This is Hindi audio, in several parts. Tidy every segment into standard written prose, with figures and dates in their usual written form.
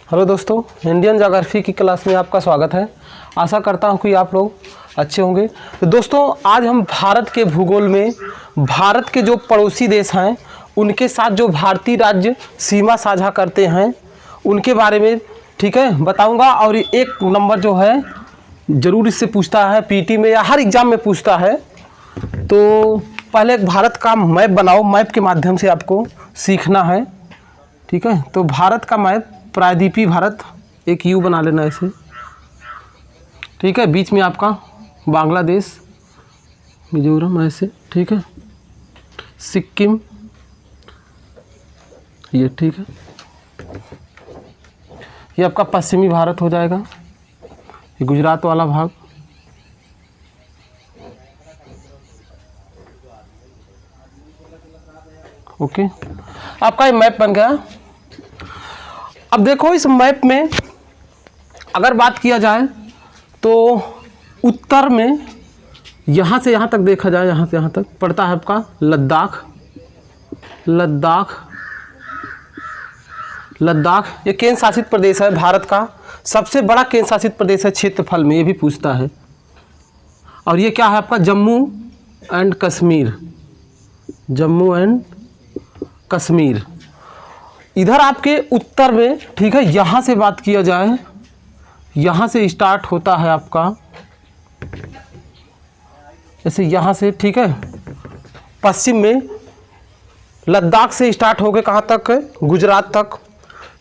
हेलो दोस्तों, इंडियन ज्योग्राफी की क्लास में आपका स्वागत है। आशा करता हूँ कि आप लोग अच्छे होंगे। तो दोस्तों, आज हम भारत के भूगोल में भारत के जो पड़ोसी देश हैं उनके साथ जो भारतीय राज्य सीमा साझा करते हैं उनके बारे में बताऊंगा। और एक नंबर जो है ज़रूर इससे पूछता है, पीटी में या हर एग्ज़ाम में पूछता है। तो पहले एक भारत का मैप बनाओ, मैप के माध्यम से आपको सीखना है। ठीक है, तो भारत का मैप, प्रायद्वीपीय भारत, एक यू बना लेना ऐसे। ठीक है, बीच में आपका बांग्लादेश, मिजोरम ऐसे। ठीक है, सिक्किम ये। ठीक है, ये आपका पश्चिमी भारत हो जाएगा, ये गुजरात वाला भाग। ओके, आपका ये मैप बन गया। अब देखो, इस मैप में अगर बात किया जाए तो उत्तर में यहाँ से यहाँ तक देखा जाए, यहाँ से यहाँ तक पड़ता है आपका लद्दाख। ये केंद्र शासित प्रदेश है, भारत का सबसे बड़ा केंद्र शासित प्रदेश है क्षेत्रफल में, ये भी पूछता है। और ये क्या है आपका जम्मू एंड कश्मीर। इधर आपके उत्तर में, ठीक है, यहाँ से बात किया जाए, यहाँ से स्टार्ट होता है आपका जैसे यहाँ से, ठीक है, पश्चिम में लद्दाख से स्टार्ट हो गए कहाँ तक, गुजरात तक।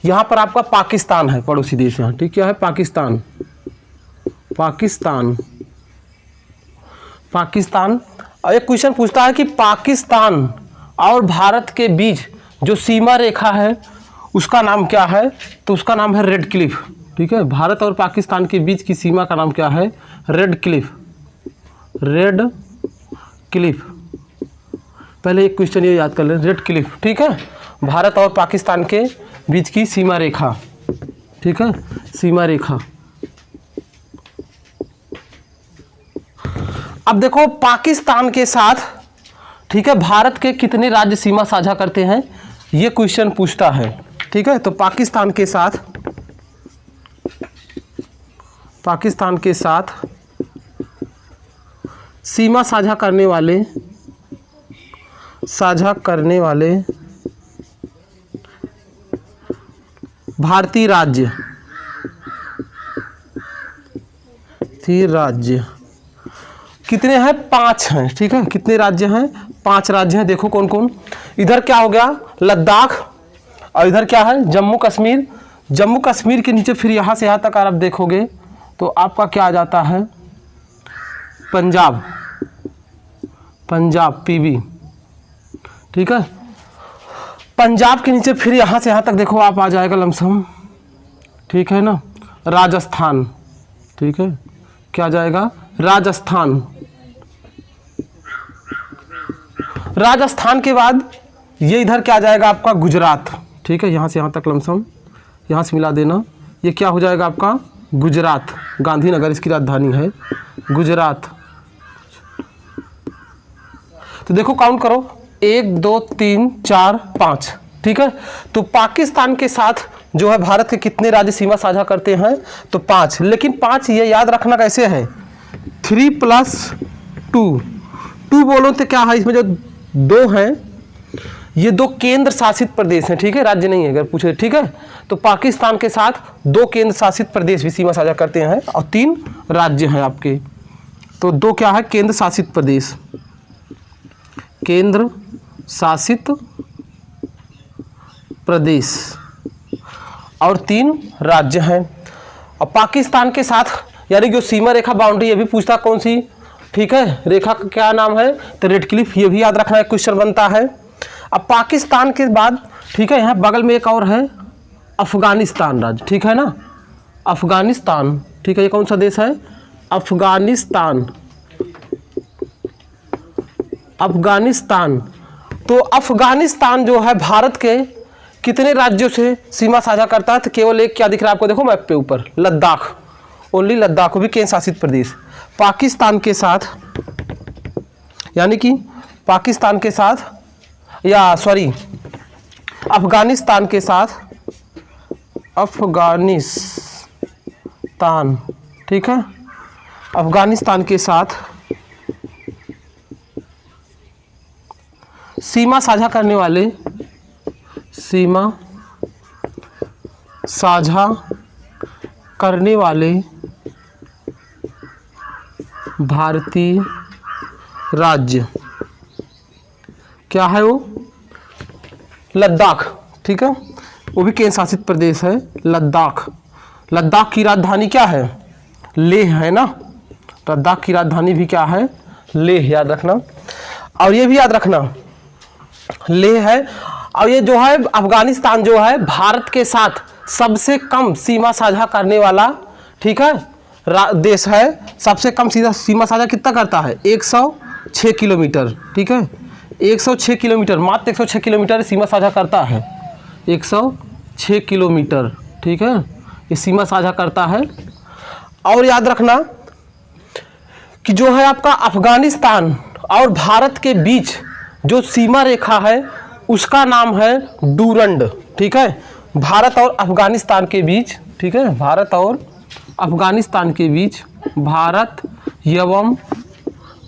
यहाँ पर आपका पाकिस्तान है, पड़ोसी देश यहाँ। ठीक, क्या है, पाकिस्तान। और एक क्वेश्चन पूछता है कि पाकिस्तान और भारत के बीच जो सीमा रेखा है उसका नाम क्या है, तो उसका नाम है रेड क्लिफ। ठीक है, भारत और पाकिस्तान के बीच की सीमा का नाम क्या है, रेड क्लिफ। पहले एक क्वेश्चन ये याद कर लें, रेड क्लिफ। ठीक है, भारत और पाकिस्तान के बीच की सीमा रेखा। ठीक है, सीमा रेखा। अब देखो, पाकिस्तान के साथ, ठीक है, भारत के कितने राज्य सीमा साझा करते हैं, ये क्वेश्चन पूछता है। ठीक है, तो पाकिस्तान के साथ सीमा साझा करने वाले भारतीय राज्य कितने हैं, 5 हैं। ठीक है, कितने राज्य हैं, 5 राज्य हैं। देखो कौन कौन। इधर क्या हो गया, लद्दाख, और इधर क्या है, जम्मू कश्मीर के नीचे फिर यहाँ से यहाँ तक आप देखोगे तो आपका क्या आ जाता है, पंजाब, पीबी। ठीक है, पंजाब के नीचे फिर यहाँ से यहाँ तक देखो आप आ जाएगा लमसम। ठीक है ना, राजस्थान। ठीक है, क्या जाएगा, राजस्थान के बाद ये इधर क्या जाएगा आपका, गुजरात। ठीक है, यहाँ से यहाँ तक लमसम, यहाँ से मिला देना, ये क्या हो जाएगा आपका, गुजरात। गांधीनगर इसकी राजधानी है, गुजरात। तो देखो काउंट करो, 1 2 3 4 5। ठीक है, तो पाकिस्तान के साथ जो है भारत के कितने राज्य सीमा साझा करते हैं, तो 5। लेकिन 5 ये याद रखना कैसे है, 3 + 2 बोलो तो क्या है, इसमें जो 2 हैं ये 2 केंद्र शासित प्रदेश हैं। ठीक है, राज्य नहीं है अगर पूछे। ठीक है, तो पाकिस्तान के साथ 2 केंद्र शासित प्रदेश भी सीमा साझा करते हैं और 3 राज्य हैं आपके। तो 2 क्या है, केंद्र शासित प्रदेश और 3 राज्य हैं। और पाकिस्तान के साथ यानी जो सीमा रेखा, बाउंड्री, ये भी पूछता कौन सी, ठीक है, रेखा का क्या नाम है, तो रेड क्लिफ। ये भी याद रखना है, क्वेश्चन बनता है। अब पाकिस्तान के बाद, ठीक है, यहाँ बगल में एक और है, अफगानिस्तान राज्य। ठीक है ना, अफगानिस्तान। ठीक है, ये कौन सा देश है, अफगानिस्तान। तो अफगानिस्तान जो है भारत के कितने राज्यों से सीमा साझा करता है, तो केवल एक क्या दिख रहा है आपको, देखो मैप पे ऊपर, लद्दाख। ओनली लद्दाख, वो भी केंद्र शासित प्रदेश। पाकिस्तान के साथ, यानी कि पाकिस्तान के साथ, या सॉरी, अफगानिस्तान के साथ अफगानिस्तान, ठीक है, अफगानिस्तान के साथ सीमा साझा करने वाले, सीमा साझा करने वाले भारतीय राज्य क्या है? वो लद्दाख, ठीक है, वो भी केंद्र शासित प्रदेश है लद्दाख। लद्दाख की राजधानी क्या है? लेह है ना। लद्दाख की राजधानी भी क्या है? लेह, याद रखना। और ये भी याद रखना लेह है। और ये जो है अफगानिस्तान जो है भारत के साथ सबसे कम सीमा साझा करने वाला, ठीक है, देश है। सबसे कम सीमा साझा कितना करता है? 106 किलोमीटर, ठीक है, 106 किलोमीटर, मात्र 106 किलोमीटर सीमा साझा करता है। 106 किलोमीटर, ठीक है, ये सीमा साझा करता है। और याद रखना कि जो है आपका अफगानिस्तान और भारत के बीच जो सीमा रेखा है उसका नाम है डूरंड, ठीक है, भारत और अफगानिस्तान के बीच, ठीक है, भारत और अफगानिस्तान के बीच, भारत एवं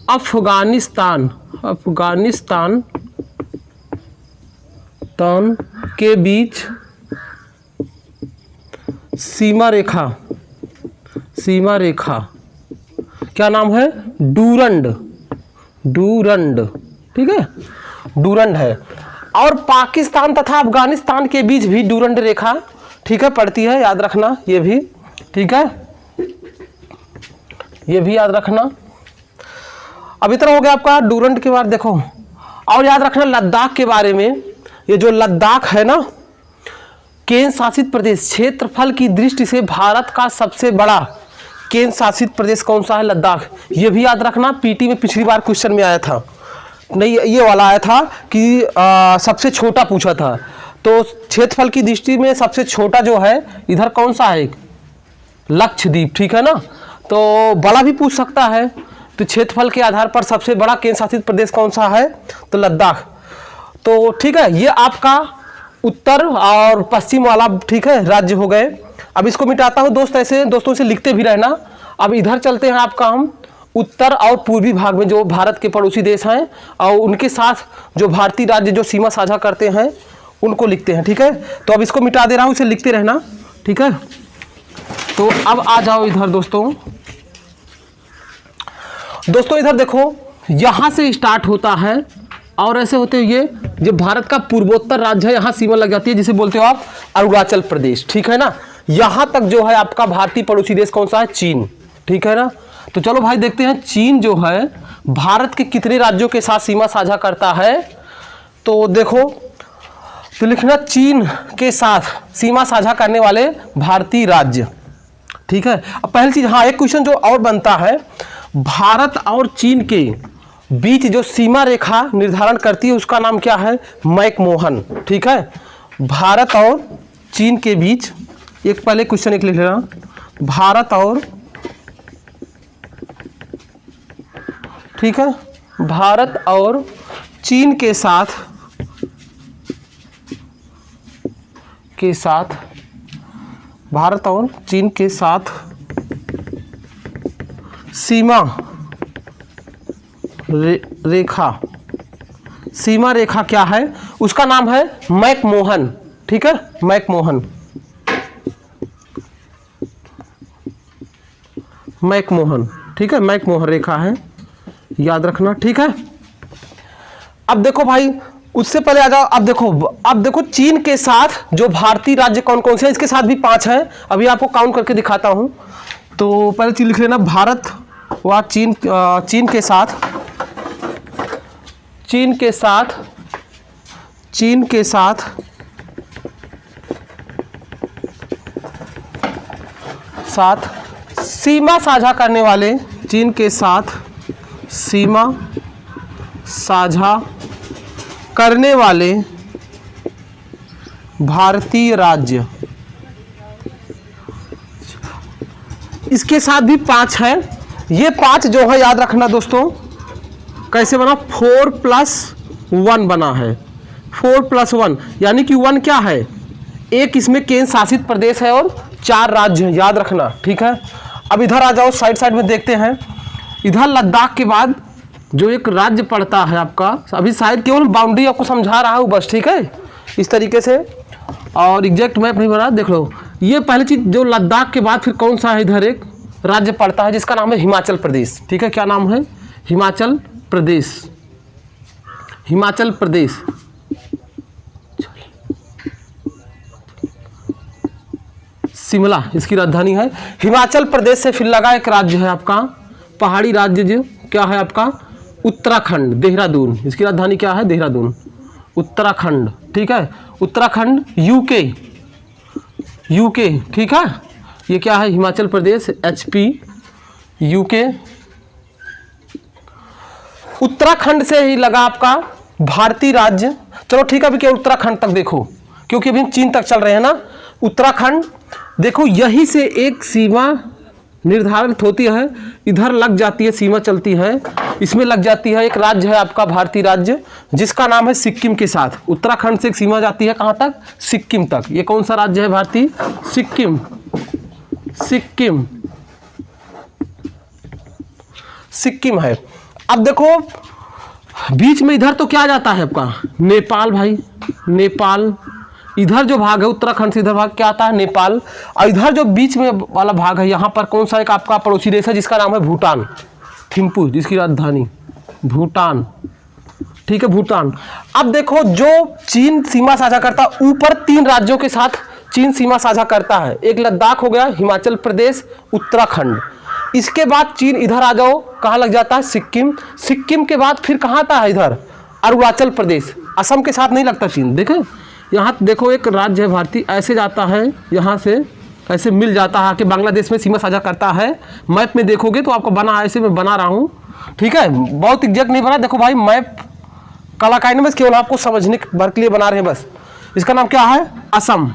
अफगानिस्तान के बीच सीमा रेखा क्या नाम है? डूरंड, ठीक है, डूरंड है। और पाकिस्तान तथा अफगानिस्तान के बीच भी डूरंड रेखा, ठीक है, पड़ती है, याद रखना ये भी, ठीक है, ये भी याद रखना। अब इतना हो गया आपका डूरंड के बारे देखो। और याद रखना लद्दाख के बारे में, ये जो लद्दाख है ना, केंद्र शासित प्रदेश, क्षेत्रफल की दृष्टि से भारत का सबसे बड़ा केंद्र शासित प्रदेश कौन सा है? लद्दाख। ये भी याद रखना, पीटी में पिछली बार क्वेश्चन में आया था, नहीं ये वाला आया था कि सबसे छोटा पूछा था, तो क्षेत्रफल की दृष्टि में सबसे छोटा जो है इधर कौन सा है? लक्षद्वीप, ठीक है ना। तो बड़ा भी पूछ सकता है, तो क्षेत्रफल के आधार पर सबसे बड़ा केंद्र शासित प्रदेश कौन सा है? तो लद्दाख। तो ठीक है, ये आपका उत्तर और पश्चिम वाला, ठीक है, राज्य हो गए। अब इसको मिटाता हूँ दोस्त, ऐसे दोस्तों से लिखते भी रहना। अब इधर चलते हैं आपका हम उत्तर और पूर्वी भाग में जो भारत के पड़ोसी देश हैं और उनके साथ जो भारतीय राज्य जो सीमा साझा करते हैं उनको लिखते हैं, ठीक है। तो अब इसको मिटा दे रहा हूँ, इसे लिखते रहना, ठीक है। तो अब आ जाओ इधर दोस्तों इधर देखो, यहाँ से स्टार्ट होता है और ऐसे होते हुए जो भारत का पूर्वोत्तर राज्य है यहाँ सीमा लग जाती है, जिसे बोलते हो आप अरुणाचल प्रदेश, ठीक है ना। यहाँ तक जो है आपका भारतीय पड़ोसी देश कौन सा है? चीन, ठीक है ना। तो चलो भाई देखते हैं चीन जो है भारत के कितने राज्यों के साथ सीमा साझा करता है। तो देखो, तो लिखना चीन के साथ सीमा साझा करने वाले भारतीय राज्य, ठीक है। अब पहली चीज, हाँ एक क्वेश्चन जो और बनता है, भारत और चीन के बीच जो सीमा रेखा निर्धारण करती है उसका नाम क्या है? मैकमोहन, ठीक है। भारत और चीन के बीच, एक पहले क्वेश्चन एक लिख लेना, भारत और, ठीक है, भारत और चीन के साथ भारत और चीन के साथ सीमा रेखा क्या है? उसका नाम है मैकमोहन, ठीक है, मैकमोहन, ठीक है, मैकमोहन रेखा है, याद रखना, ठीक है। अब देखो भाई, उससे पहले आ जाओ, अब देखो चीन के साथ जो भारतीय राज्य कौन कौन से हैं, इसके साथ भी 5 हैं, अभी आपको काउंट करके दिखाता हूं। तो पहले चीज लिख लेना, भारत व चीन के साथ सीमा साझा करने वाले, चीन के साथ सीमा साझा करने वाले भारतीय राज्य, इसके साथ भी 5 है। ये 5 जो है याद रखना दोस्तों, कैसे बना? 4+1 बना है, 4+1 यानी कि 1 क्या है? एक इसमें केंद्र शासित प्रदेश है और 4 राज्य हैं, याद रखना, ठीक है। अब इधर आ जाओ, साइड साइड में देखते हैं। इधर लद्दाख के बाद जो एक राज्य पड़ता है आपका, अभी शायद केवल बाउंड्री आपको समझा रहा हूँ बस, ठीक है, इस तरीके से, और एग्जैक्ट मैप नहीं बना, देख लो। ये पहली चीज, जो लद्दाख के बाद फिर कौन सा है, इधर एक राज्य पड़ता है जिसका नाम है हिमाचल प्रदेश, ठीक है। क्या नाम है? हिमाचल प्रदेश। हिमाचल प्रदेश, शिमला इसकी राजधानी है। हिमाचल प्रदेश से फिर लगा एक राज्य है आपका, पहाड़ी राज्य, जो क्या है आपका, उत्तराखंड, देहरादून, इसकी राजधानी क्या है? देहरादून, उत्तराखंड, ठीक है। उत्तराखंड यूके, यूके, ठीक है। ये क्या है? Himachal Pradesh, HP, UK. उत्तराखंड से ही लगा आपका भारतीय राज्य, चलो ठीक है, अभी क्या उत्तराखंड तक देखो, क्योंकि अभी हम चीन तक चल रहे हैं ना। उत्तराखंड देखो, यहीं से एक सीमा निर्धारित होती है, इधर लग जाती है, सीमा चलती है, इसमें लग जाती है, एक राज्य है आपका भारतीय राज्य जिसका नाम है सिक्किम के साथ। उत्तराखंड से एक सीमा जाती है कहाँ तक? सिक्किम तक। ये कौन सा राज्य है भारतीय? सिक्किम, सिक्किम, सिक्किम है। अब देखो बीच में इधर तो क्या जाता है आपका? नेपाल भाई, नेपाल। इधर जो भाग है उत्तराखंड से, इधर भाग क्या आता है? नेपाल। और इधर जो बीच में वाला भाग है, यहाँ पर कौन सा एक आपका पड़ोसी देश है जिसका नाम है भूटान, थिम्पू, जिसकी राजधानी भूटान, ठीक है, भूटान। अब देखो, जो चीन सीमा साझा करता, ऊपर 3 राज्यों के साथ चीन सीमा साझा करता है, एक लद्दाख हो गया, हिमाचल प्रदेश, उत्तराखंड। इसके बाद चीन इधर आ जाओ, कहाँ लग जाता है? सिक्किम। सिक्किम के बाद फिर कहाँ आता है? इधर अरुणाचल प्रदेश, असम के साथ नहीं लगता चीन। देखें यहाँ देखो, एक राज्य है भारतीय, ऐसे जाता है, यहाँ से ऐसे मिल जाता है, कि बांग्लादेश में सीमा साझा करता है। मैप में देखोगे तो आपको बना, ऐसे मैं बना रहा हूँ, ठीक है, बहुत एग्जैक्ट नहीं बना। देखो भाई, मैप कलाकारी में बस केवल आपको समझने भर के लिए बना रहे हैं बस। इसका नाम क्या है? असम,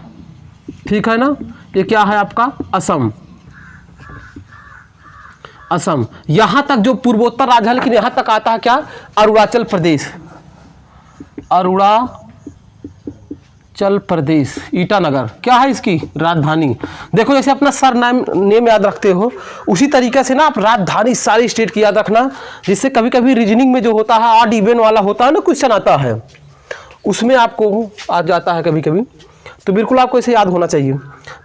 ठीक है ना। ये क्या है आपका? असम, असम। यहाँ तक जो पूर्वोत्तर राज्य है, लेकिन यहाँ तक आता है क्या? अरुणाचल प्रदेश, अरुणाचल प्रदेश, ईटानगर, क्या है इसकी राजधानी। देखो जैसे अपना सर नेम याद रखते हो, उसी तरीके से ना आप राजधानी सारी स्टेट की याद रखना, जिससे कभी कभी रीजनिंग में जो होता है ऑड इवन वाला होता है ना, क्वेश्चन आता है, उसमें आपको आ जाता है कभी कभी, तो बिल्कुल आपको इसे याद होना चाहिए।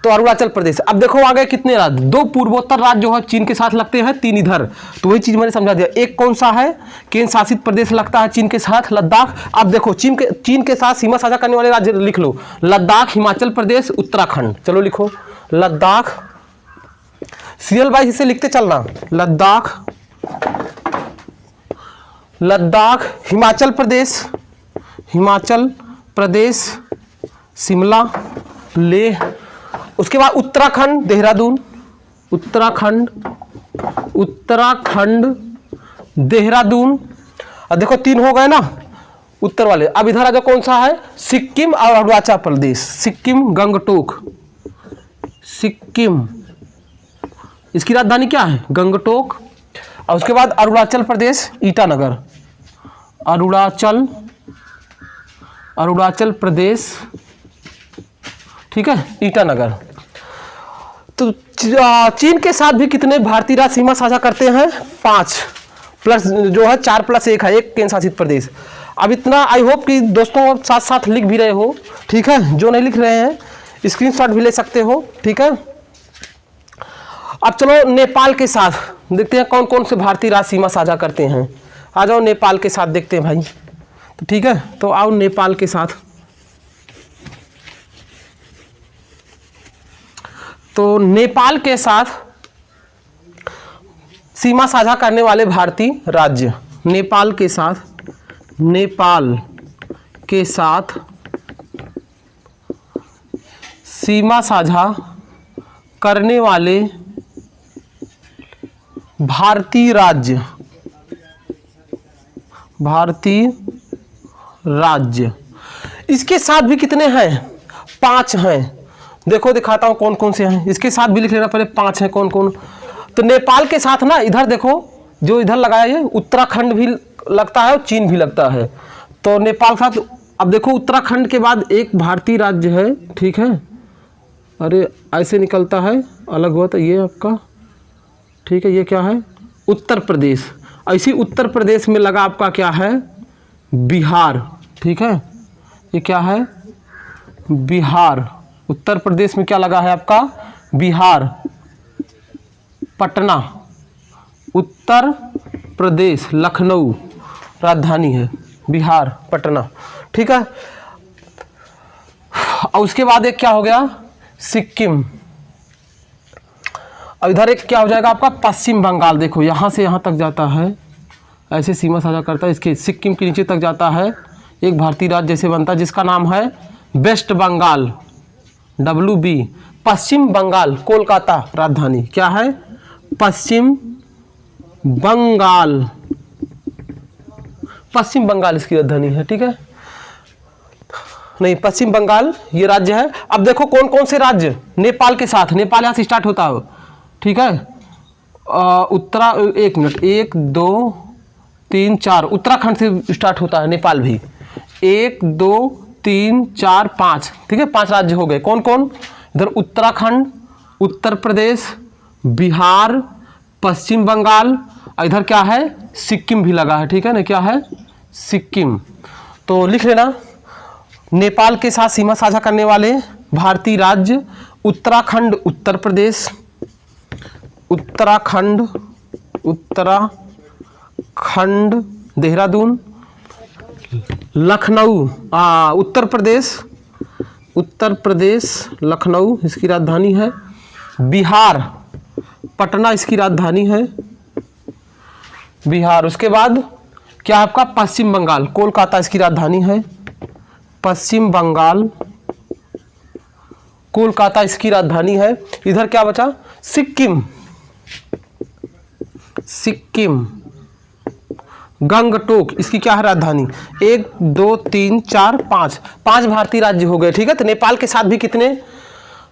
तो अरुणाचल प्रदेश। अब देखो आ गए कितने राज्य? 2 पूर्वोत्तर राज्य जो है चीन के साथ लगते हैं, 3 इधर, तो वही चीज मैंने समझा दिया। एक कौन सा है? केंद्र शासित प्रदेश लगता है चीन के साथ, लद्दाख। अब देखो चीन के साथ सीमा साझा करने वाले राज्य लिख लो, लद्दाख, हिमाचल प्रदेश, उत्तराखंड। चलो लिखो, लद्दाख, सीरियल वाइज इसे लिखते चलना, लद्दाख, लद्दाख, हिमाचल प्रदेश, हिमाचल प्रदेश, शिमला, लेह। उसके बाद उत्तराखंड, देहरादून, उत्तराखंड, उत्तराखंड, देहरादून। अब देखो 3 हो गए ना उत्तर वाले। अब इधर आ जाओ, कौन सा है? सिक्किम और अरुणाचल प्रदेश, सिक्किम, गंगटोक, सिक्किम, इसकी राजधानी क्या है? गंगटोक। और उसके बाद अरुणाचल प्रदेश, ईटानगर, अरुणाचल प्रदेश, ठीक है, ईटानगर। तो चीन के साथ भी कितने भारतीय राज्य सीमा साझा करते हैं? 5 प्लस जो है 4 + 1 है, एक केंद्र शासित प्रदेश। अब इतना आई होप कि दोस्तों साथ साथ लिख भी रहे हो, ठीक है। जो नहीं लिख रहे हैं स्क्रीनशॉट भी ले सकते हो, ठीक है। अब चलो नेपाल के साथ देखते हैं कौन कौन से भारतीय राज्य सीमा साझा करते हैं। आ जाओ नेपाल के साथ देखते हैं भाई, तो ठीक है। तो आओ नेपाल के साथ। तो नेपाल के साथ सीमा साझा करने वाले भारतीय राज्य, नेपाल के साथ, नेपाल के साथ सीमा साझा करने वाले भारतीय राज्य, भारतीय राज्य, इसके साथ भी कितने हैं? 5 हैं। देखो दिखाता हूं कौन कौन से हैं, इसके साथ भी लिख लेना पहले, 5 हैं कौन कौन। तो नेपाल के साथ ना इधर देखो, जो इधर लगाया है उत्तराखंड भी लगता है और चीन भी लगता है। तो नेपाल के साथ अब देखो उत्तराखंड के बाद एक भारतीय राज्य है, ठीक है, अरे ऐसे निकलता है अलग हुआ तो ये आपका, ठीक है, ये क्या है, उत्तर प्रदेश। ऐसी उत्तर प्रदेश में लगा आपका क्या है, बिहार, ठीक है, ये क्या है, बिहार। उत्तर प्रदेश में क्या लगा है आपका, बिहार। पटना उत्तर प्रदेश, लखनऊ राजधानी है, बिहार पटना, ठीक है। और उसके बाद एक क्या हो गया, सिक्किम। और इधर एक क्या हो जाएगा आपका, पश्चिम बंगाल। देखो यहाँ से यहाँ तक जाता है, ऐसे सीमा साझा करता है, इसके सिक्किम के नीचे तक जाता है, एक भारतीय राज्य जैसे बनता है, जिसका नाम है वेस्ट बंगाल, WB। पश्चिम बंगाल, कोलकाता राजधानी, क्या है, पश्चिम बंगाल, पश्चिम बंगाल इसकी राजधानी है, ठीक है, नहीं पश्चिम बंगाल ये राज्य है। अब देखो कौन कौन से राज्य नेपाल के साथ, नेपाल यहाँ से स्टार्ट होता है, ठीक है, उत्तरा, एक मिनट, 1 2 3 4, उत्तराखंड से स्टार्ट होता है नेपाल भी, 1 2 3 4 5, ठीक है, 5 राज्य हो गए। कौन कौन, इधर उत्तराखंड, उत्तर प्रदेश, बिहार, पश्चिम बंगाल, इधर क्या है, सिक्किम भी लगा है, ठीक है ना, क्या है, सिक्किम। तो लिख लेना, नेपाल के साथ सीमा साझा करने वाले भारतीय राज्य, उत्तराखंड उत्तर प्रदेश, उत्तराखंड, उत्तराखंड देहरादून, लखनऊ उत्तर प्रदेश, उत्तर प्रदेश लखनऊ इसकी राजधानी है, बिहार पटना इसकी राजधानी है, बिहार। उसके बाद क्या आपका, पश्चिम बंगाल, कोलकाता इसकी राजधानी है, पश्चिम बंगाल, कोलकाता इसकी राजधानी है। इधर क्या बचा, सिक्किम, सिक्किम गंगटोक इसकी क्या है, राजधानी। 1 2 3 4 5, 5 भारतीय राज्य हो गए, ठीक है। तो नेपाल के साथ भी कितने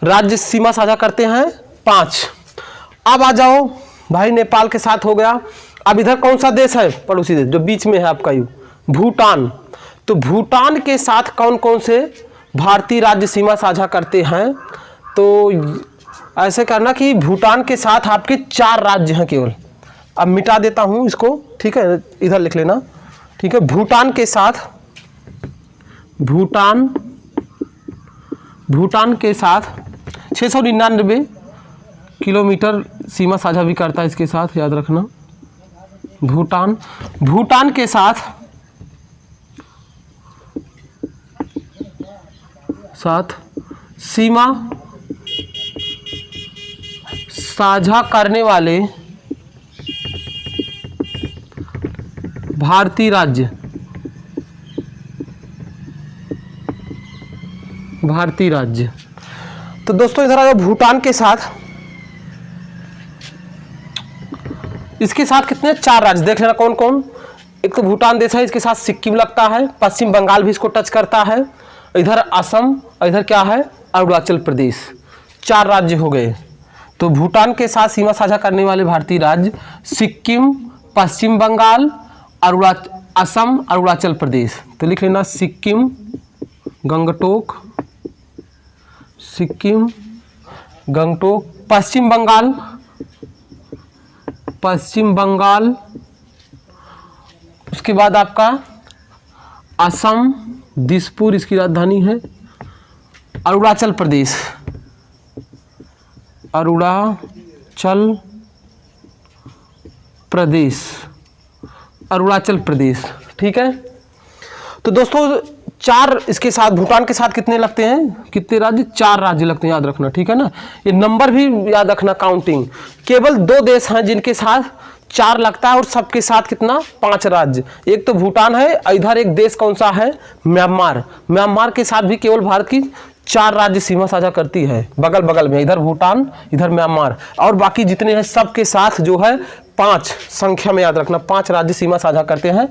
राज्य सीमा साझा करते हैं, 5। अब आ जाओ भाई, नेपाल के साथ हो गया। अब इधर कौन सा देश है, पड़ोसी देश जो बीच में है आपका, यू भूटान। तो भूटान के साथ कौन कौन से भारतीय राज्य सीमा साझा करते हैं, तो ऐसे करना कि भूटान के साथ आपके 4 राज्य हैं केवल। अब मिटा देता हूं इसको, ठीक है, इधर लिख लेना, ठीक है। भूटान के साथ, भूटान के साथ 699 किलोमीटर सीमा साझा भी करता है इसके साथ, याद रखना। भूटान के साथ सीमा साझा करने वाले भारतीय राज्य, तो दोस्तों इधर आ जाओ। भूटान के साथ, इसके साथ कितने, 4 राज्य देख लेना कौन कौन। एक तो भूटान देश है, इसके साथ सिक्किम लगता है, पश्चिम बंगाल भी इसको टच करता है, इधर असम, इधर क्या है, अरुणाचल प्रदेश। 4 राज्य हो गए। तो भूटान के साथ सीमा साझा करने वाले भारतीय राज्य सिक्किम, पश्चिम बंगाल, असम, अरुणाचल प्रदेश। तो लिख लेना सिक्किम गंगटोक, सिक्किम गंगटोक। पश्चिम बंगाल, उसके बाद आपका असम, दिसपुर इसकी राजधानी है, अरुणाचल प्रदेश, अरुणाचल प्रदेश, ठीक है। तो दोस्तों 4 इसके साथ, भूटान के साथ कितने लगते हैं, कितने राज्य, 4 राज्य लगते हैं, याद रखना, ठीक है ना। ये नंबर भी याद रखना, काउंटिंग। केवल 2 देश हैं जिनके साथ 4 लगता है, और सबके साथ कितना, 5 राज्य। एक तो भूटान है, इधर एक देश कौन सा है, म्यांमार के साथ भी केवल भारत की 4 राज्य सीमा साझा करती है, बगल बगल में, इधर भूटान, इधर म्यांमार, और बाकी जितने हैं सबके साथ जो है 5 संख्या में, याद रखना, 5 राज्य सीमा साझा करते हैं।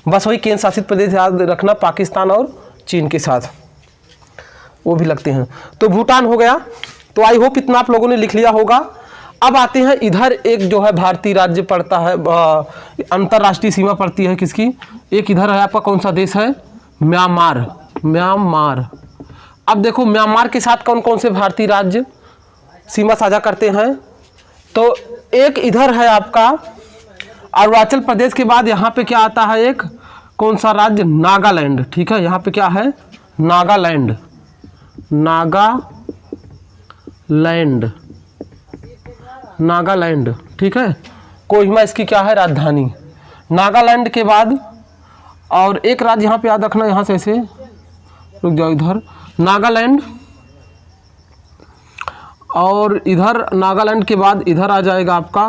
बस वही केंद्र शासित प्रदेश याद रखना, पाकिस्तान और चीन के साथ वो भी लगते हैं। तो भूटान हो गया। तो आई होप इतना आप लोगों ने लिख लिया होगा। अब आते हैं, इधर एक जो है भारतीय राज्य पड़ता है, अंतर्राष्ट्रीय सीमा पड़ती है किसकी, एक इधर है आपका, कौन सा देश है, म्यांमार, म्यांमार। अब देखो म्यांमार के साथ कौन कौन से भारतीय राज्य सीमा साझा करते हैं, तो एक इधर है आपका अरुणाचल प्रदेश के बाद यहाँ पे क्या आता है, एक कौन सा राज्य, नागालैंड। ठीक है, यहाँ पे क्या है, नागालैंड, नागालैंड, नागालैंड। ठीक है, कोहिमा इसकी क्या है, राजधानी। नागालैंड के बाद और एक राज्य यहाँ पे याद रखना, यहाँ से ऐसे रुक जाओ, इधर नागालैंड, और इधर नागालैंड के बाद इधर आ जाएगा आपका,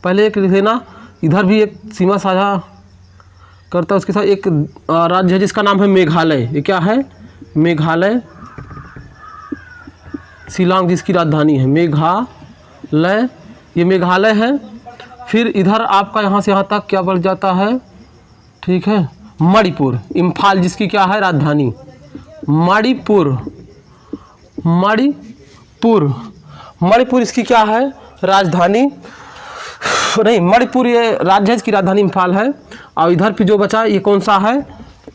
पहले एक लेना, इधर भी एक सीमा साझा करता है, उसके साथ एक राज्य है जिसका नाम है मेघालय। ये क्या है, मेघालय, शिलांग जिसकी राजधानी है, मेघालय, ये मेघालय है। फिर इधर आपका यहाँ से यहाँ तक क्या बढ़ जाता है, ठीक है, मणिपुर, इम्फाल जिसकी क्या है, राजधानी, मणिपुर, मणिपुर, मणिपुर इसकी क्या है, राजधानी, नहीं मणिपुर ये राज्य है, इसकी राजधानी इम्फाल है। और इधर भी जो बचा ये कौन सा है,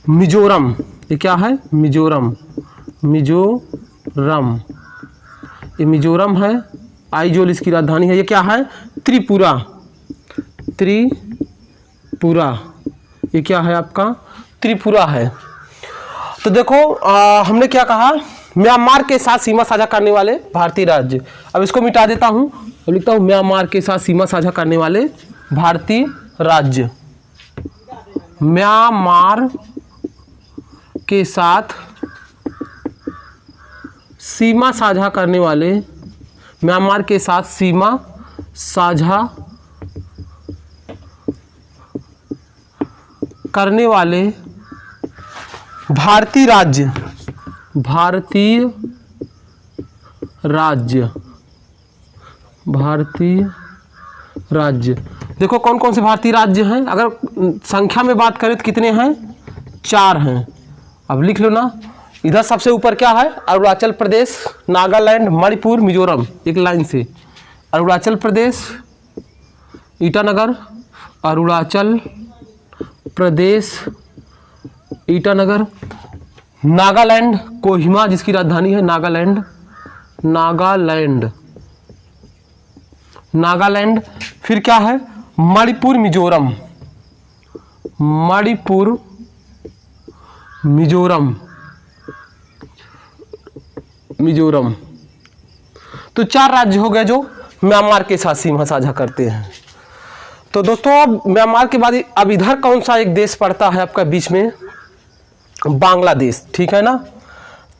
मिजोरम, ये क्या है, मिजोरम, मिजोरम, ये मिजोरम है, आइजोल इसकी राजधानी है। ये क्या है, त्रिपुरा, त्रिपुरा, ये क्या है आपका, त्रिपुरा है। तो देखो हमने क्या कहा, म्यांमार के साथ सीमा साझा करने वाले भारतीय राज्य। अब इसको मिटा देता हूँ, अब लिखता हूँ म्यांमार के साथ सीमा साझा करने वाले भारतीय राज्य। म्यांमार के साथ सीमा साझा करने वाले, म्यांमार के साथ सीमा साझा करने वाले भारतीय राज्य, भारतीय राज्य, भारतीय राज्य। देखो कौन कौन से भारतीय राज्य हैं, अगर संख्या में बात करें तो कितने हैं, 4 हैं। अब लिख लो ना, इधर सबसे ऊपर क्या है, अरुणाचल प्रदेश, नागालैंड, मणिपुर, मिजोरम, एक लाइन से, अरुणाचल प्रदेश, ईटानगर, अरुणाचल प्रदेश, ईटानगर, नागालैंड, कोहिमा जिसकी राजधानी है, नागालैंड, नागालैंड, नागालैंड। फिर क्या है, मणिपुर, मिजोरम, मणिपुर, मिजोरम, मिजोरम। तो 4 राज्य हो गए जो म्यांमार के साथ सीमा साझा करते हैं। तो दोस्तों अब म्यांमार के बाद अब इधर कौन सा एक देश पड़ता है आपका बीच में, बांग्लादेश। ठीक है ना,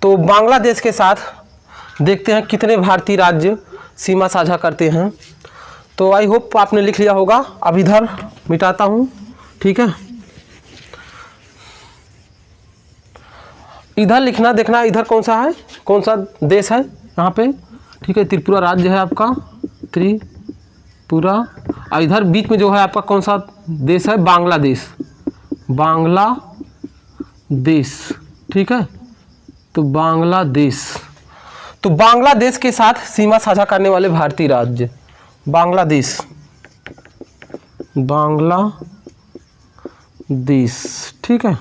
तो बांग्लादेश के साथ देखते हैं कितने भारतीय राज्य सीमा साझा करते हैं। तो आई होप आपने लिख लिया होगा। अब इधर मिटाता हूँ, ठीक है, इधर लिखना, देखना इधर कौन सा है, कौन सा देश है यहाँ पे, ठीक है, त्रिपुरा राज्य है आपका, त्रिपुरा। और इधर बीच में जो है आपका कौन सा देश है, बांग्लादेश, बांग्लादेश, ठीक है, तो बांग्लादेश। तो बांग्लादेश के साथ सीमा साझा करने वाले भारतीय राज्य, बांग्लादेश, बांग्लादेश, ठीक है।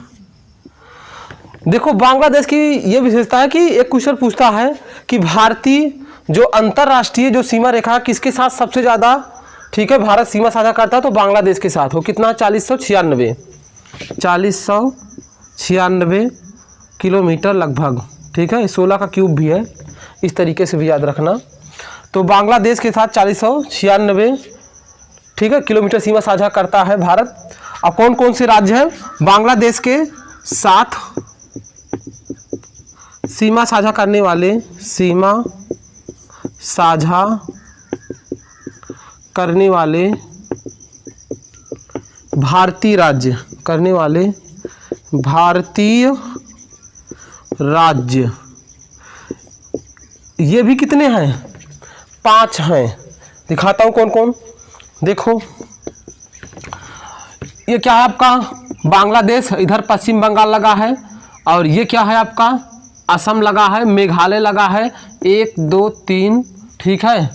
देखो बांग्लादेश की ये विशेषता है कि एक क्वेश्चन पूछता है कि भारतीय जो अंतरराष्ट्रीय जो सीमा रेखा किसके साथ सबसे ज़्यादा, ठीक है, भारत सीमा साझा करता है, तो बांग्लादेश के साथ। हो कितना, 4096, 4096 किलोमीटर लगभग, ठीक है, 16 का क्यूब भी है, इस तरीके से भी याद रखना। तो बांग्लादेश के साथ 4096, ठीक है, किलोमीटर सीमा साझा करता है भारत। अब कौन कौन से राज्य हैं बांग्लादेश के साथ सीमा साझा करने वाले, सीमा साझा करने वाले भारतीय राज्य, करने वाले भारतीय राज्य, ये भी कितने हैं, 5 हैं। दिखाता हूँ कौन कौन। देखो ये क्या है आपका, बांग्लादेश, इधर पश्चिम बंगाल लगा है, और ये क्या है आपका, असम लगा है, मेघालय लगा है, 1 2 3, ठीक है,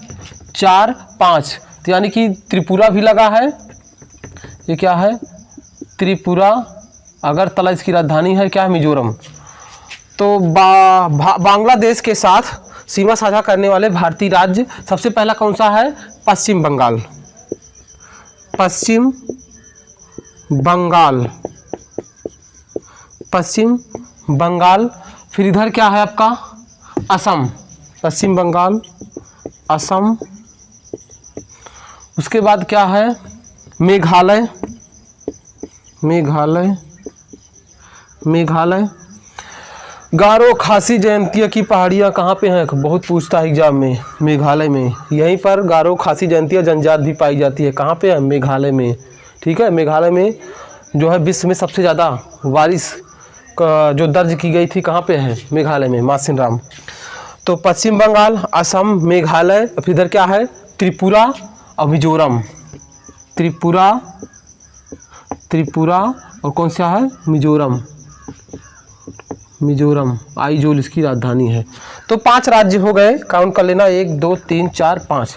4 5, तो यानी कि त्रिपुरा भी लगा है। ये क्या है, त्रिपुरा अगरतला इसकी राजधानी है, क्या है, मिजोरम। तो बांग्लादेश के साथ सीमा साझा करने वाले भारतीय राज्य सबसे पहला कौन सा है, पश्चिम बंगाल। पश्चिम बंगाल, पश्चिम बंगाल। फिर इधर क्या है आपका, असम, पश्चिम बंगाल, असम। उसके बाद क्या है, मेघालय, मेघालय, मेघालय। गारो खासी जयंतिया की पहाड़ियाँ कहाँ पे हैं, बहुत पूछता है एग्जाम में। मेघालय में, यहीं पर गारो खासी जयंतिया जनजाति भी पाई जाती है। कहाँ पे है, मेघालय में। ठीक है, मेघालय में जो है विश्व में सबसे ज़्यादा बारिश जो दर्ज की गई थी, कहाँ पे है, मेघालय में, मासिन राम। तो पश्चिम बंगाल, असम, मेघालय। फिर इधर क्या है, त्रिपुरा और मिजोरम। त्रिपुरा, त्रिपुरा और कौन सा है, मिजोरम। मिजोरम, आइजोल इसकी राजधानी है। तो 5 राज्य हो गए, काउंट कर लेना, 1 2 3 4 5।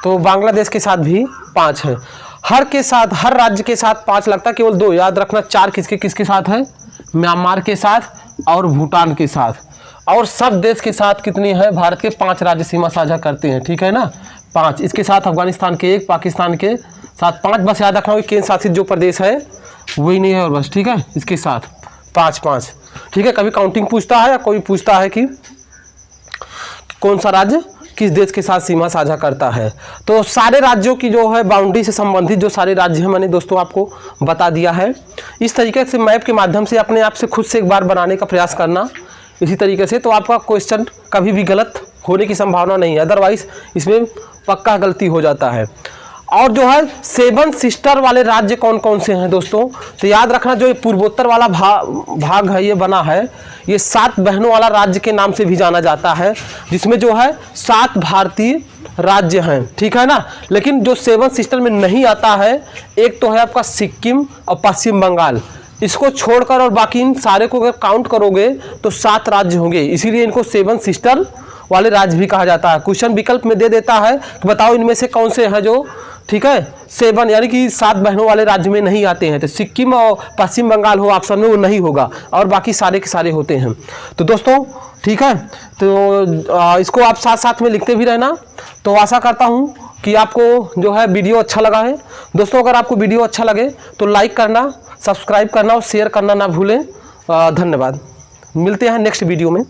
तो बांग्लादेश के साथ भी 5 है। हर के साथ, हर राज्य के साथ 5 लगता, केवल 2 याद रखना। 4 किसके किसके साथ है, म्यांमार के साथ और भूटान के साथ। और सब देश के साथ कितनी है, भारत के 5 राज्य सीमा साझा करते हैं, ठीक है ना, 5। इसके साथ अफगानिस्तान के 1, पाकिस्तान के साथ 5, बस याद रखना, केंद्र शासित जो प्रदेश है वही नहीं है और बस, ठीक है। इसके साथ 5-5, ठीक है। कभी काउंटिंग पूछता है या कोई पूछता है कि कौन सा राज्य किस देश के साथ सीमा साझा करता है। तो सारे राज्यों की जो है बाउंड्री से संबंधित जो सारे राज्य हैं, मैंने दोस्तों आपको बता दिया है। इस तरीके से मैप के माध्यम से अपने आप से खुद से एक बार बनाने का प्रयास करना, इसी तरीके से। तो आपका क्वेश्चन कभी भी गलत होने की संभावना नहीं है, अदरवाइज इसमें पक्का गलती हो जाता है। और जो है 7 सिस्टर वाले राज्य कौन कौन से हैं दोस्तों, तो याद रखना, जो ये पूर्वोत्तर वाला भाग है, ये बना है, ये 7 बहनों वाला राज्य के नाम से भी जाना जाता है, जिसमें जो है 7 भारतीय राज्य हैं, ठीक है ना। लेकिन जो 7 सिस्टर में नहीं आता है, एक तो है आपका सिक्किम और पश्चिम बंगाल। इसको छोड़कर और बाकी इन सारे को अगर काउंट करोगे तो 7 राज्य होंगे, इसीलिए इनको 7 सिस्टर वाले राज्य भी कहा जाता है। क्वेश्चन विकल्प में दे देता है कि बताओ इनमें से कौन से हैं जो, ठीक है, 7 यानी कि 7 बहनों वाले राज्य में नहीं आते हैं। तो सिक्किम और पश्चिम बंगाल हो ऑप्शन में, वो नहीं होगा, और बाकी सारे के सारे होते हैं। तो दोस्तों ठीक है, तो इसको आप साथ साथ में लिखते भी रहना। तो आशा करता हूँ कि आपको जो है वीडियो अच्छा लगा है। दोस्तों अगर आपको वीडियो अच्छा लगे तो लाइक करना, सब्सक्राइब करना और शेयर करना ना भूलें। धन्यवाद, मिलते हैं नेक्स्ट वीडियो में।